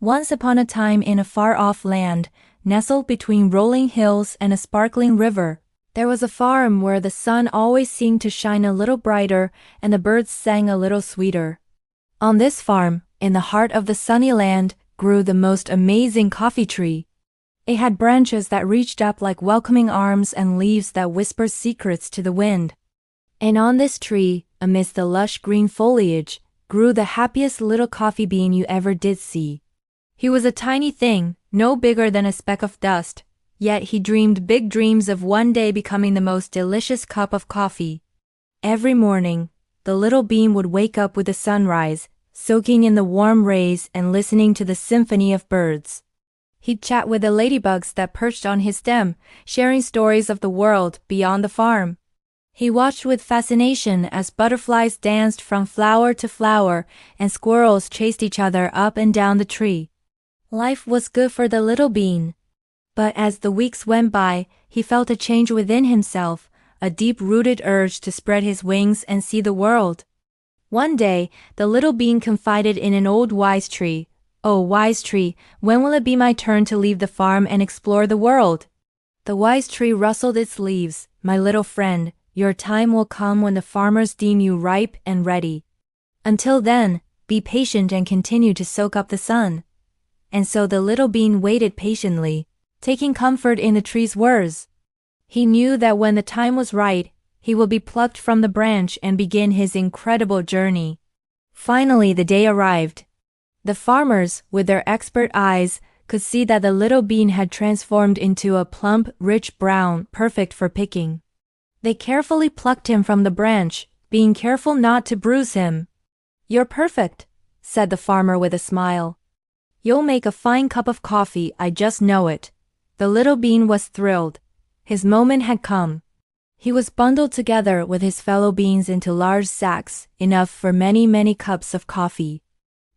Once upon a time in a far-off land, nestled between rolling hills and a sparkling river, there was a farm where the sun always seemed to shine a little brighter and the birds sang a little sweeter. On this farm, in the heart of the sunny land, grew the most amazing coffee tree. It had branches that reached up like welcoming arms and leaves that whispered secrets to the wind. And on this tree, amidst the lush green foliage, grew the happiest little coffee bean you ever did see. He was a tiny thing, no bigger than a speck of dust, yet he dreamed big dreams of one day becoming the most delicious cup of coffee. Every morning, the little bean would wake up with the sunrise, soaking in the warm rays and listening to the symphony of birds. He'd chat with the ladybugs that perched on his stem, sharing stories of the world beyond the farm. He watched with fascination as butterflies danced from flower to flower and squirrels chased each other up and down the tree. Life was good for the little bean. But as the weeks went by, he felt a change within himself, a deep-rooted urge to spread his wings and see the world. One day, the little bean confided in an old wise tree, "Oh, wise tree, when will it be my turn to leave the farm and explore the world?" The wise tree rustled its leaves, "My little friend, your time will come when the farmers deem you ripe and ready. Until then, be patient and continue to soak up the sun." And so the little bean waited patiently, taking comfort in the tree's words. He knew that when the time was right, he would be plucked from the branch and begin his incredible journey. Finally, the day arrived. The farmers, with their expert eyes, could see that the little bean had transformed into a plump, rich brown, perfect for picking. They carefully plucked him from the branch, being careful not to bruise him. "You're perfect," said the farmer with a smile. "You'll make a fine cup of coffee, I just know it." The little bean was thrilled. His moment had come. He was bundled together with his fellow beans into large sacks, enough for many, many cups of coffee.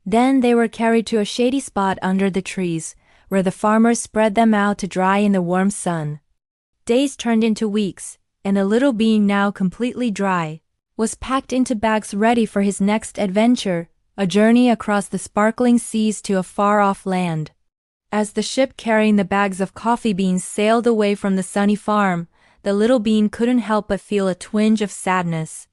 Then they were carried to a shady spot under the trees, where the farmers spread them out to dry in the warm sun. Days turned into weeks, and the little bean, now completely dry, was packed into bags ready for his next adventure, a journey across the sparkling seas to a far-off land. As the ship carrying the bags of coffee beans sailed away from the sunny farm, the little bean couldn't help but feel a twinge of sadness.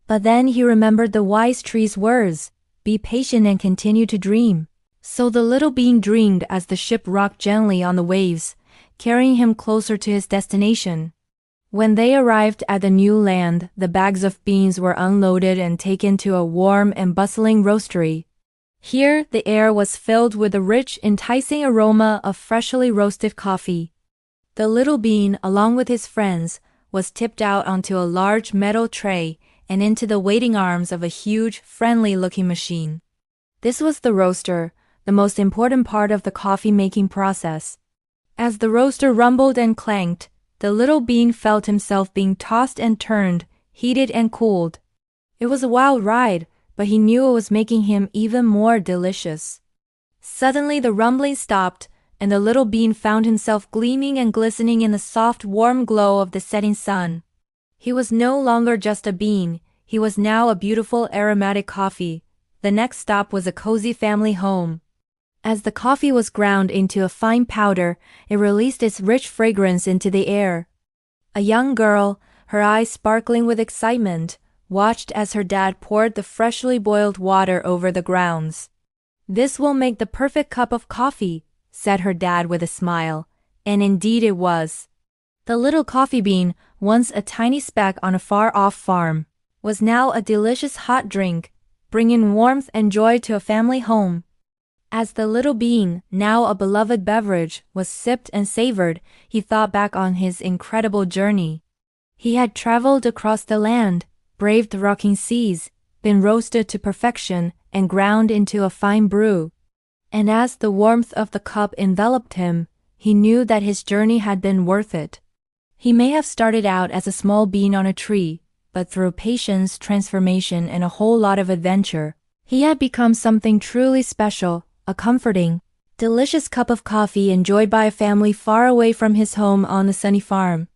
But then he remembered the wise tree's words, "Be patient and continue to dream." So the little bean dreamed as the ship rocked gently on the waves, carrying him closer to his destination. When they arrived at the new land, the bags of beans were unloaded and taken to a warm and bustling roastery. Here, the air was filled with the rich, enticing aroma of freshly roasted coffee. The little bean, along with his friends, was tipped out onto a large metal tray and into the waiting arms of a huge, friendly-looking machine. This was the roaster, the most important part of the coffee-making process. As the roaster rumbled and clanked, the little bean felt himself being tossed and turned, heated and cooled. It was a wild ride, but he knew it was making him even more delicious. Suddenly the rumbling stopped, and the little bean found himself gleaming and glistening in the soft, warm glow of the setting sun. He was no longer just a bean, he was now a beautiful aromatic coffee. The next stop was a cozy family home. As the coffee was ground into a fine powder, it released its rich fragrance into the air. A young girl, her eyes sparkling with excitement, watched as her dad poured the freshly boiled water over the grounds. "This will make the perfect cup of coffee," said her dad with a smile, and indeed it was. The little coffee bean, once a tiny speck on a far-off farm, was now a delicious hot drink, bringing warmth and joy to a family home. As the little bean, now a beloved beverage, was sipped and savored, he thought back on his incredible journey. He had traveled across the land, braved the rocking seas, been roasted to perfection, and ground into a fine brew. And as the warmth of the cup enveloped him, he knew that his journey had been worth it. He may have started out as a small bean on a tree, but through patience, transformation, and a whole lot of adventure, he had become something truly special, a comforting, delicious cup of coffee enjoyed by a family far away from his home on the sunny farm.